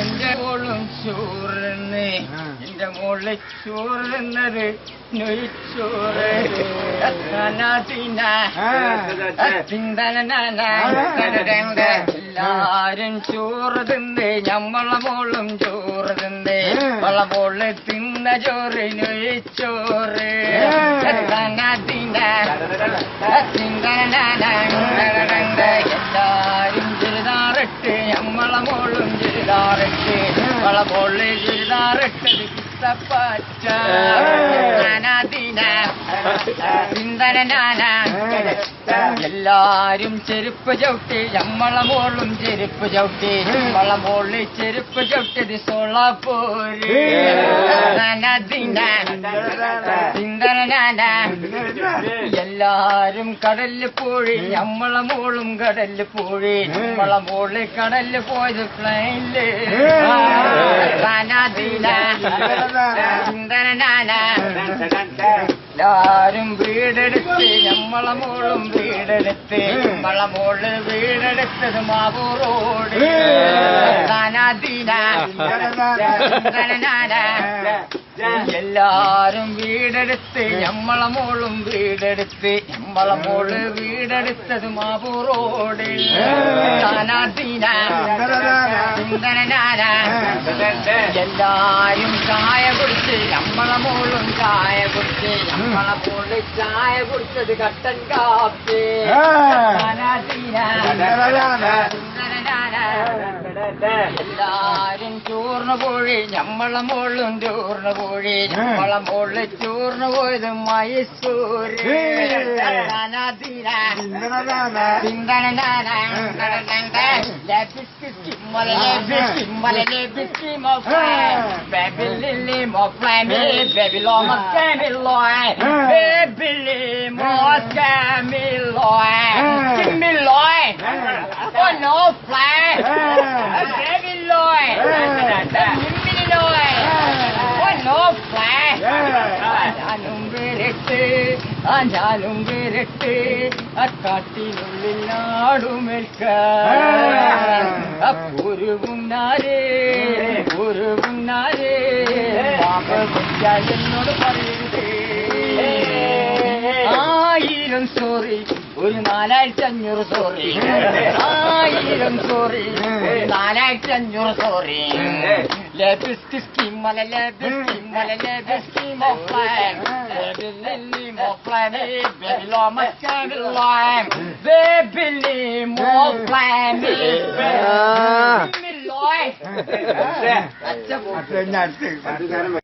എന്റെ മോളും ചോറുന്ന് എന്റെ മോള് ചോറുന്നത് നൊയ്ച്ചോറ് എല്ലാരും ചോറ് തിന്ന് ഞമ്മളെ മോളും ചോറ് തിന്ന് വള മോള് തിന്ന ചോറ് നൊയ്ച്ചോറ് എല്ലാരും ചെറുതാറിട്ട് ഞമ്മളെ മോളും ചെറുതാറിട്ട് വള മോള് ചെറുതാറിട്ടത് കിട്ടപ്പറ്റ എല്ലാരും ചെരുപ്പ് ചവിട്ടി ഞമ്മളെ മോളും ചെരുപ്പ് ചവിട്ടി നമ്മളെ മോള് ചെരുപ്പ് ചവിട്ടിയത് സോളാപ്പൂര് എല്ലാരും കടലിൽ പോയി നമ്മളെ മോളും കടലിൽ പോയി നമ്മളെ മോള് കടലിൽ പോയത് പ്ലെയിനില് എല്ലാരും വീടെടുത്ത് നമ്മളെ മോളും വീടെടുത്ത് നമ്മളെ മോള് വീടെടുത്തത് മാവൂറോട് എല്ലാരും വീടെടുത്ത് നമ്മളെ മോളും വീടെടുത്ത് നമ്മളെ മോള് വീടെടുത്തത് മാവൂറോട് എല്ലാരും ചായ കുടിച്ച് നമ്മളെ മോളും ചായ കുടിച്ച് നമ്മളെ മോള് ചായ കുടിച്ചത് കട്ടൻ കാപ്പി എല്ലാരും ചോറിന് പോയി നമ്മളെ മോളും ചോറിന് പോയി നമ്മളെ മോള് ചോറിന് പോയത് Mysore no fly baby loy mini loy no fly ഞാനും വിരട്ട് അക്കാട്ടിനുള്ളിൽ നാടുമേൽക്ക ഒരു പുന്നാരേ എന്നോട് പറയരുത് 1000 സോറി ഒരു 4500 സോറി 1000 സോറി 4500 സോറി ലെബിസ്കി മല മോഫ്ലാൻ ബേബി മോഫ്ലാൻ ബേബി ലോ മസ്കാബി ലോം ബേബി മോഫ്ലാൻ ബേബി ലോയ് അച്ഛ